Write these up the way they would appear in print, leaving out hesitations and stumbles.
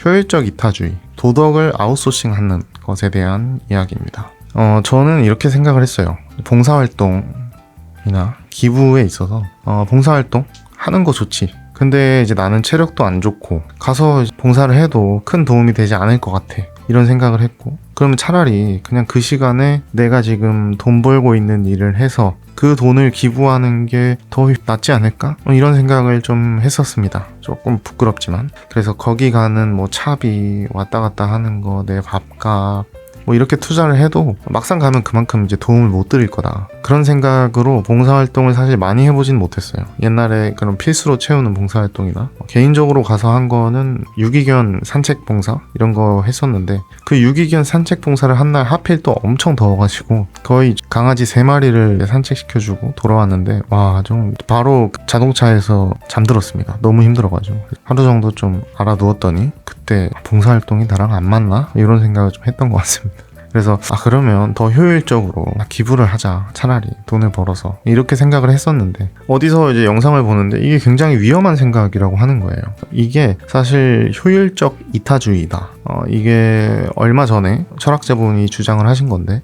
효율적 이타주의, 도덕을 아웃소싱하는 것에 대한 이야기입니다. 저는 이렇게 생각을 했어요. 봉사활동이나 기부에 있어서 봉사활동 하는 거 좋지. 근데 이제 나는 체력도 안 좋고 가서 봉사를 해도 큰 도움이 되지 않을 것 같아. 이런 생각을 했고, 그러면 차라리 그냥 그 시간에 내가 지금 돈 벌고 있는 일을 해서 그 돈을 기부하는 게 더 낫지 않을까? 이런 생각을 좀 했었습니다. 조금 부끄럽지만. 그래서 거기 가는 뭐 차비, 왔다 갔다 하는 거, 내 밥값, 뭐 이렇게 투자를 해도 막상 가면 그만큼 이제 도움을 못 드릴 거다. 그런 생각으로 봉사활동을 사실 많이 해보진 못했어요. 옛날에 그런 필수로 채우는 봉사활동이나 개인적으로 가서 한 거는 유기견 산책 봉사 이런 거 했었는데, 그 유기견 산책 봉사를 한 날 하필 또 엄청 더워가지고 거의 강아지 3마리를 산책시켜주고 돌아왔는데, 와, 좀 바로 자동차에서 잠들었습니다. 너무 힘들어가지고 하루 정도 좀 알아 누웠더니 그때 봉사활동이 나랑 안 맞나? 이런 생각을 좀 했던 것 같습니다. 그래서 그러면 더 효율적으로 기부를 하자, 차라리 돈을 벌어서, 이렇게 생각을 했었는데, 어디서 이제 영상을 보는데 이게 굉장히 위험한 생각이라고 하는 거예요. 이게 사실 효율적 이타주의다. 이게 얼마 전에 철학자분이 주장을 하신 건데,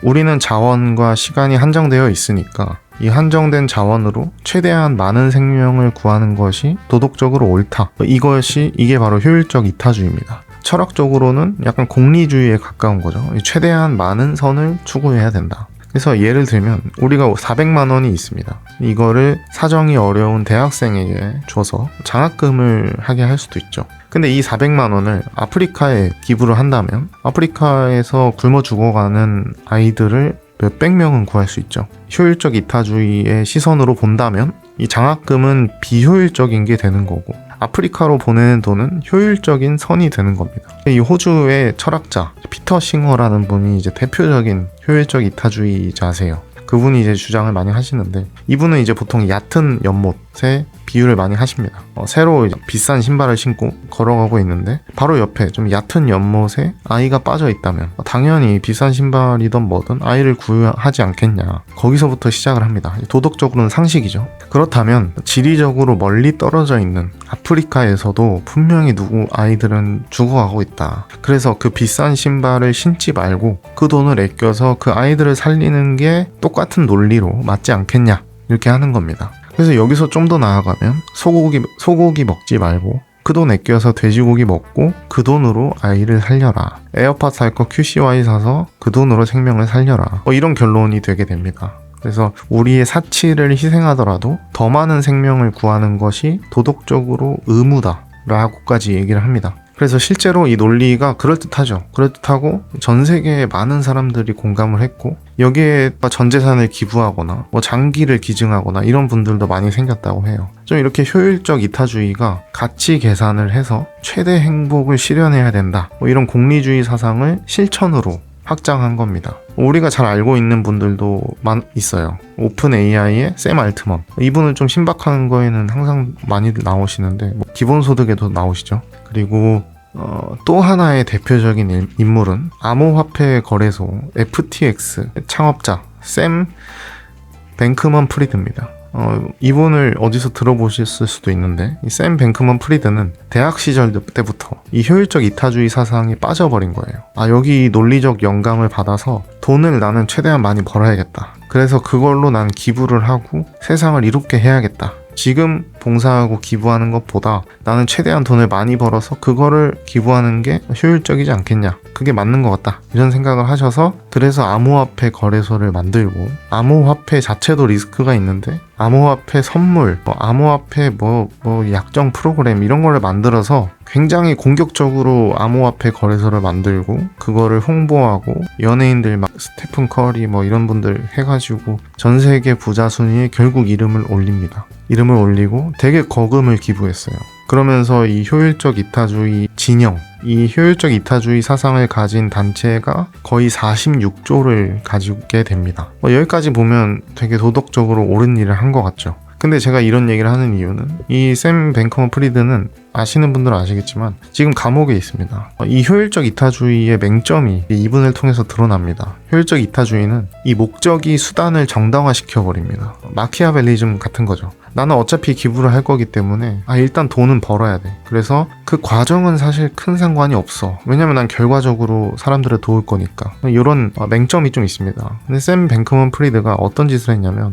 우리는 자원과 시간이 한정되어 있으니까 이 한정된 자원으로 최대한 많은 생명을 구하는 것이 도덕적으로 옳다. 이게 바로 효율적 이타주의입니다. 철학적으로는 약간 공리주의에 가까운 거죠. 최대한 많은 선을 추구해야 된다. 그래서 예를 들면 우리가 400만 원이 있습니다. 이거를 사정이 어려운 대학생에게 줘서 장학금을 하게 할 수도 있죠. 근데 이 400만 원을 아프리카에 기부를 한다면 아프리카에서 굶어 죽어가는 아이들을 몇백 명은 구할 수 있죠. 효율적 이타주의의 시선으로 본다면 이 장학금은 비효율적인 게 되는 거고, 아프리카로 보내는 돈은 효율적인 선이 되는 겁니다. 이 호주의 철학자 피터 싱어라는 분이 이제 대표적인 효율적 이타주의자세요. 그분이 이제 주장을 많이 하시는데, 이분은 이제 보통 얕은 연못에 비유를 많이 하십니다. 새로 비싼 신발을 신고 걸어가고 있는데 바로 옆에 좀 얕은 연못에 아이가 빠져 있다면 당연히 비싼 신발이든 뭐든 아이를 구하지 않겠냐. 거기서부터 시작을 합니다. 도덕적으로는 상식이죠. 그렇다면 지리적으로 멀리 떨어져 있는 아프리카에서도 분명히 아이들은 죽어가고 있다. 그래서 그 비싼 신발을 신지 말고 그 돈을 아껴서 그 아이들을 살리는 게 똑같은 논리로 맞지 않겠냐, 이렇게 하는 겁니다. 그래서 여기서 좀 더 나아가면 소고기 먹지 말고 그 돈 아껴서 돼지고기 먹고 그 돈으로 아이를 살려라. 에어팟 살 거 QCY 사서 그 돈으로 생명을 살려라. 이런 결론이 되게 됩니다. 그래서 우리의 사치를 희생하더라도 더 많은 생명을 구하는 것이 도덕적으로 의무다 라고까지 얘기를 합니다. 그래서 실제로 이 논리가 그럴듯하죠. 그럴듯하고 전 세계에 많은 사람들이 공감을 했고, 여기에 전 재산을 기부하거나 장기를 기증하거나 이런 분들도 많이 생겼다고 해요. 좀 이렇게 효율적 이타주의가 가치 계산을 해서 최대 행복을 실현해야 된다, 이런 공리주의 사상을 실천으로 확장한 겁니다. 우리가 잘 알고 있는 분들도 있어요. 오픈 AI의 샘 알트먼, 이분은 좀 신박한 거에는 항상 많이 나오시는데 기본소득에도 나오시죠. 그리고 또 하나의 대표적인 인물은 암호화폐 거래소 FTX 창업자 샘 뱅크먼 프리드입니다. 이분을 어디서 들어보셨을 수도 있는데, 이 샘 뱅크먼 프리드는 대학 시절 때부터 이 효율적 이타주의 사상에 빠져버린 거예요. 여기 논리적 영감을 받아서 돈을 나는 최대한 많이 벌어야겠다. 그래서 그걸로 난 기부를 하고 세상을 이롭게 해야겠다. 지금 봉사하고 기부하는 것보다 나는 최대한 돈을 많이 벌어서 그거를 기부하는 게 효율적이지 않겠냐, 그게 맞는 것 같다, 이런 생각을 하셔서, 그래서 암호화폐 거래소를 만들고, 암호화폐 자체도 리스크가 있는데 암호화폐 선물, 암호화폐 약정 프로그램 이런 거를 만들어서 굉장히 공격적으로 암호화폐 거래소를 만들고 그거를 홍보하고, 연예인들 스테픈 커리 이런 분들 해가지고 전 세계 부자 순위에 결국 이름을 올립니다. 이름을 올리고 되게 거금을 기부했어요. 그러면서 이 효율적 이타주의 진영, 이 효율적 이타주의 사상을 가진 단체가 거의 46조를 가지게 됩니다. 여기까지 보면 되게 도덕적으로 옳은 일을 한 것 같죠. 근데 제가 이런 얘기를 하는 이유는 이 샘 뱅크먼 프리드는 아시는 분들은 아시겠지만 지금 감옥에 있습니다. 이 효율적 이타주의의 맹점이 이분을 통해서 드러납니다. 효율적 이타주의는 이 목적이 수단을 정당화시켜버립니다. 마키아벨리즘 같은 거죠. 나는 어차피 기부를 할 거기 때문에 일단 돈은 벌어야 돼. 그래서 그 과정은 사실 큰 상관이 없어. 왜냐면 난 결과적으로 사람들을 도울 거니까. 이런 맹점이 좀 있습니다. 근데 샘 뱅크먼 프리드가 어떤 짓을 했냐면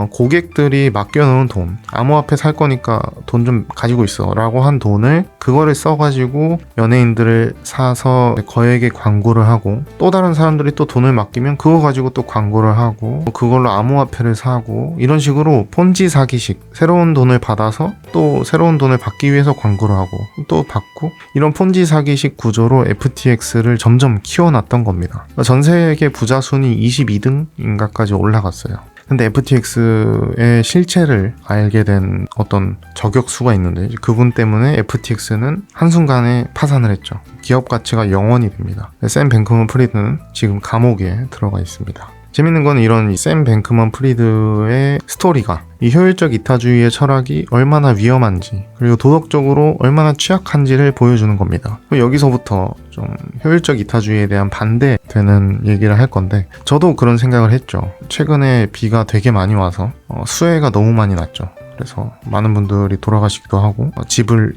고객들이 맡겨놓은 돈, 암호화폐 살 거니까 돈 좀 가지고 있어 라고 한 돈을 그거를 써가지고 연예인들을 사서 거액의 광고를 하고, 또 다른 사람들이 또 돈을 맡기면 그거 가지고 또 광고를 하고, 그걸로 암호화폐를 사고, 이런 식으로 폰지 사기식, 새로운 돈을 받아서 또 새로운 돈을 받기 위해서 광고를 하고 또 받고, 이런 폰지 사기식 구조로 FTX를 점점 키워놨던 겁니다. 전 세계 부자 순위 22등인가까지 올라갔어요. 근데 FTX의 실체를 알게 된 어떤 저격수가 있는데, 그분 때문에 FTX는 한순간에 파산을 했죠. 기업 가치가 0원이 됩니다. 샘 뱅크먼 프리드는 지금 감옥에 들어가 있습니다. 재밌는 건 이런 샘 뱅크먼 프리드의 스토리가 이 효율적 이타주의의 철학이 얼마나 위험한지, 그리고 도덕적으로 얼마나 취약한지를 보여주는 겁니다. 여기서부터 좀 효율적 이타주의에 대한 반대되는 얘기를 할 건데, 저도 그런 생각을 했죠. 최근에 비가 되게 많이 와서 수해가 너무 많이 났죠. 그래서 많은 분들이 돌아가시기도 하고 집을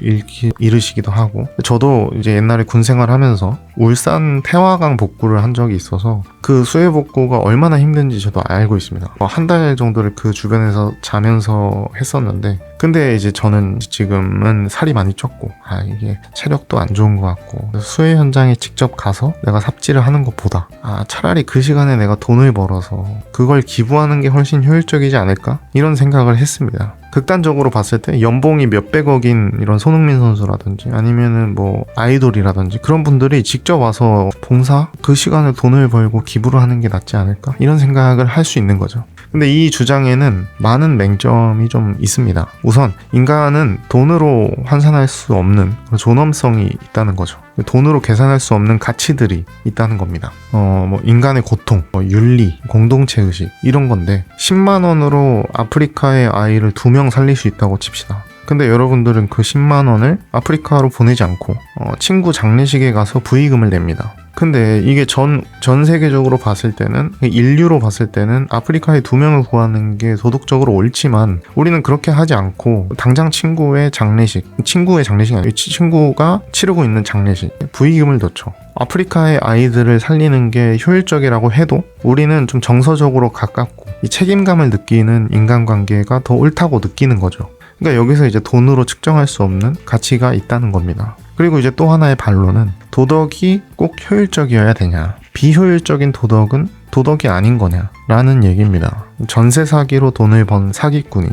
잃으시기도 하고, 저도 이제 옛날에 군 생활하면서 울산 태화강 복구를 한 적이 있어서 그 수해 복구가 얼마나 힘든지 저도 알고 있습니다. 한 달 정도를 그 주변에서 자면서 했었는데, 근데 이제 저는 지금은 살이 많이 쪘고 이게 체력도 안 좋은 것 같고, 수해 현장에 직접 가서 내가 삽질을 하는 것보다 차라리 그 시간에 내가 돈을 벌어서 그걸 기부하는 게 훨씬 효율적이지 않을까? 이런 생각을 했습니다. 극단적으로 봤을 때 연봉이 몇백억인 이런 손흥민 선수라든지 아니면은 뭐 아이돌이라든지 그런 분들이 직접 와서 봉사, 그 시간에 돈을 벌고 기부를 하는 게 낫지 않을까? 이런 생각을 할 수 있는 거죠. 근데 이 주장에는 많은 맹점이 좀 있습니다. 우선 인간은 돈으로 환산할 수 없는 존엄성이 있다는 거죠. 돈으로 계산할 수 없는 가치들이 있다는 겁니다. 인간의 고통, 윤리, 공동체 의식, 이런 건데 10만 원으로 아프리카의 아이를 2명 살릴 수 있다고 칩시다. 근데 여러분들은 그 10만 원을 아프리카로 보내지 않고 친구 장례식에 가서 부의금을 냅니다. 근데 이게 전 세계적으로 봤을 때는, 인류로 봤을 때는 아프리카에 2명을 구하는 게 도덕적으로 옳지만, 우리는 그렇게 하지 않고 당장 친구의 장례식이 아니고 친구가 치르고 있는 장례식 부의금을 넣죠. 아프리카의 아이들을 살리는 게 효율적이라고 해도 우리는 좀 정서적으로 가깝고 이 책임감을 느끼는 인간관계가 더 옳다고 느끼는 거죠. 그러니까 여기서 이제 돈으로 측정할 수 없는 가치가 있다는 겁니다. 그리고 이제 또 하나의 반론은, 도덕이 꼭 효율적이어야 되냐, 비효율적인 도덕은 도덕이 아닌 거냐 라는 얘기입니다. 전세 사기로 돈을 번 사기꾼이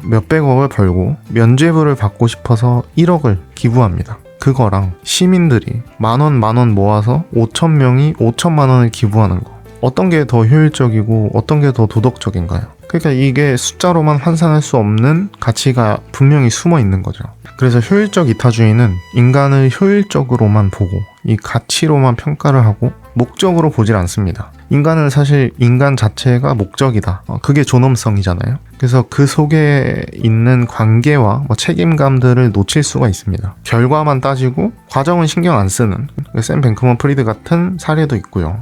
몇백억을 벌고 면죄부를 받고 싶어서 1억을 기부합니다. 그거랑 시민들이 만원 모아서 5,000명이 5천만 원을 기부하는 거, 어떤 게 더 효율적이고 어떤 게 더 도덕적인가요? 그러니까 이게 숫자로만 환산할 수 없는 가치가 분명히 숨어 있는 거죠. 그래서 효율적 이타주의는 인간을 효율적으로만 보고 이 가치로만 평가를 하고 목적으로 보질 않습니다. 인간은 사실 인간 자체가 목적이다. 그게 존엄성이잖아요. 그래서 그 속에 있는 관계와 책임감들을 놓칠 수가 있습니다. 결과만 따지고 과정은 신경 안 쓰는 샘 뱅크먼 프리드 같은 사례도 있고요.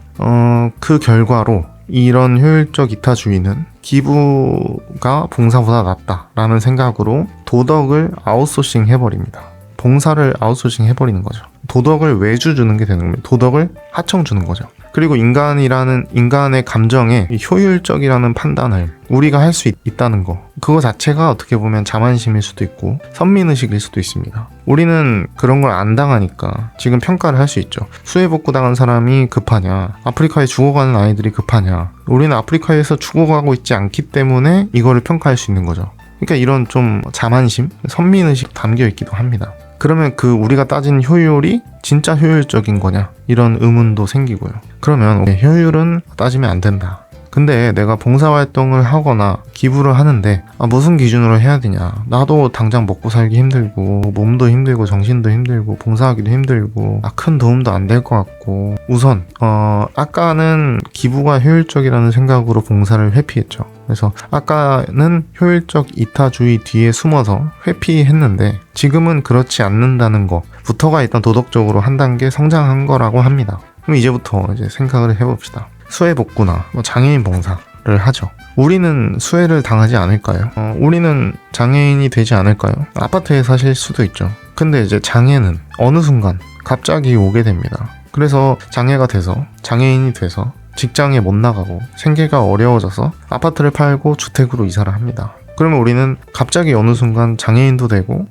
그 결과로 이런 효율적 이타주의는 기부가 봉사보다 낫다라는 생각으로 도덕을 아웃소싱 해버립니다. 봉사를 아웃소싱 해버리는 거죠. 도덕을 외주 주는 게 되는 겁니다. 도덕을 하청 주는 거죠. 그리고 인간의 감정에 효율적이라는 판단을 우리가 할 수 있다는 거, 그거 자체가 어떻게 보면 자만심일 수도 있고 선민의식일 수도 있습니다. 우리는 그런 걸 안 당하니까 지금 평가를 할 수 있죠. 수해복구 당한 사람이 급하냐, 아프리카에 죽어가는 아이들이 급하냐, 우리는 아프리카에서 죽어가고 있지 않기 때문에 이거를 평가할 수 있는 거죠. 그러니까 이런 좀 자만심, 선민의식 담겨 있기도 합니다. 그러면 그 우리가 따진 효율이 진짜 효율적인 거냐, 이런 의문도 생기고요. 그러면 효율은 따지면 안 된다. 근데 내가 봉사활동을 하거나 기부를 하는데 무슨 기준으로 해야 되냐, 나도 당장 먹고 살기 힘들고 몸도 힘들고 정신도 힘들고 봉사하기도 힘들고 큰 도움도 안 될 것 같고, 우선 아까는 기부가 효율적이라는 생각으로 봉사를 회피했죠. 그래서 아까는 효율적 이타주의 뒤에 숨어서 회피했는데 지금은 그렇지 않는다는 거부터가 일단 도덕적으로 한 단계 성장한 거라고 합니다. 그럼 이제부터 생각을 해봅시다. 수해복구나 장애인 봉사를 하죠. 우리는 수해를 당하지 않을까요? 우리는 장애인이 되지 않을까요? 아파트에 사실 수도 있죠. 근데 장애는 어느 순간 갑자기 오게 됩니다. 그래서 장애가 돼서, 장애인이 돼서 직장에 못 나가고 생계가 어려워져서 아파트를 팔고 주택으로 이사를 합니다. 그러면 우리는 갑자기 어느 순간 장애인도 되고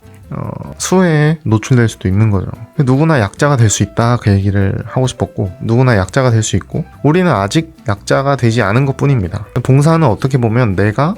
수해에 노출될 수도 있는 거죠. 누구나 약자가 될 수 있다, 그 얘기를 하고 싶었고, 누구나 약자가 될 수 있고 우리는 아직 약자가 되지 않은 것 뿐입니다. 봉사는 어떻게 보면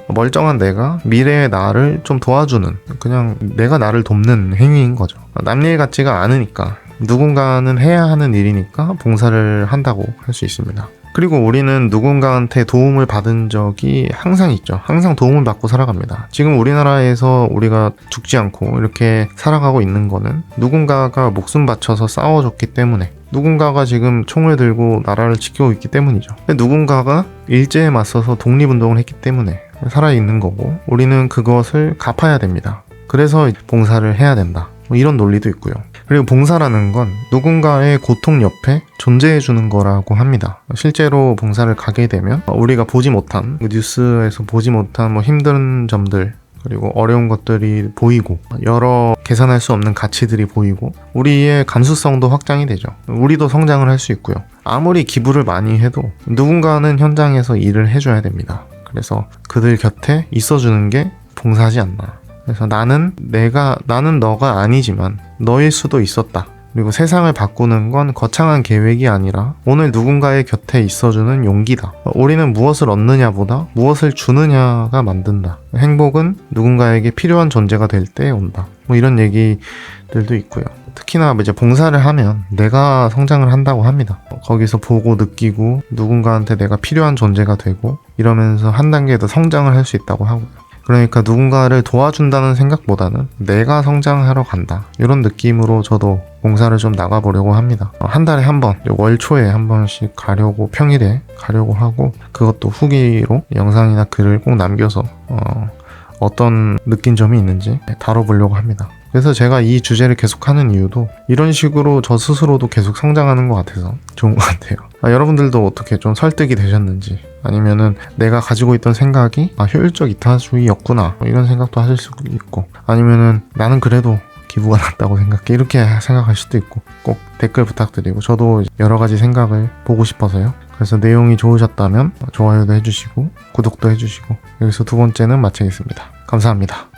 멀쩡한 내가 미래의 나를 좀 도와주는, 그냥 내가 나를 돕는 행위인 거죠. 남일 같지가 않으니까, 누군가는 해야 하는 일이니까 봉사를 한다고 할 수 있습니다. 그리고 우리는 누군가한테 도움을 받은 적이 항상 있죠. 항상 도움을 받고 살아갑니다. 지금 우리나라에서 우리가 죽지 않고 이렇게 살아가고 있는 거는 누군가가 목숨 바쳐서 싸워줬기 때문에, 누군가가 지금 총을 들고 나라를 지키고 있기 때문이죠. 누군가가 일제에 맞서서 독립운동을 했기 때문에 살아있는 거고, 우리는 그것을 갚아야 됩니다. 그래서 봉사를 해야 된다, 이런 논리도 있고요. 그리고 봉사라는 건 누군가의 고통 옆에 존재해주는 거라고 합니다. 실제로 봉사를 가게 되면 우리가 보지 못한, 뉴스에서 보지 못한 힘든 점들, 그리고 어려운 것들이 보이고, 여러 계산할 수 없는 가치들이 보이고, 우리의 감수성도 확장이 되죠. 우리도 성장을 할 수 있고요. 아무리 기부를 많이 해도 누군가는 현장에서 일을 해줘야 됩니다. 그래서 그들 곁에 있어주는 게 봉사하지 않나. 그래서 나는 너가 아니지만 너일 수도 있었다. 그리고 세상을 바꾸는 건 거창한 계획이 아니라 오늘 누군가의 곁에 있어주는 용기다. 우리는 무엇을 얻느냐보다 무엇을 주느냐가 만든다. 행복은 누군가에게 필요한 존재가 될 때 온다. 이런 얘기들도 있고요. 특히나 봉사를 하면 내가 성장을 한다고 합니다. 거기서 보고 느끼고 누군가한테 내가 필요한 존재가 되고, 이러면서 한 단계 더 성장을 할 수 있다고 하고요. 그러니까 누군가를 도와준다는 생각보다는 내가 성장하러 간다, 이런 느낌으로 저도 봉사를 좀 나가보려고 합니다. 한 달에 한 번, 월 초에 한 번씩 가려고, 평일에 가려고 하고, 그것도 후기로 영상이나 글을 꼭 남겨서 어떤 느낀 점이 있는지 다뤄보려고 합니다. 그래서 제가 이 주제를 계속하는 이유도 이런 식으로 저 스스로도 계속 성장하는 것 같아서 좋은 것 같아요. 여러분들도 어떻게 좀 설득이 되셨는지, 아니면은 내가 가지고 있던 생각이 효율적 이타주의였구나, 이런 생각도 하실 수 있고, 아니면은 나는 그래도 기부가 낫다고 생각해, 이렇게 생각할 수도 있고, 꼭 댓글 부탁드리고, 저도 여러 가지 생각을 보고 싶어서요. 그래서 내용이 좋으셨다면 좋아요도 해주시고 구독도 해주시고, 여기서 두 번째는 마치겠습니다. 감사합니다.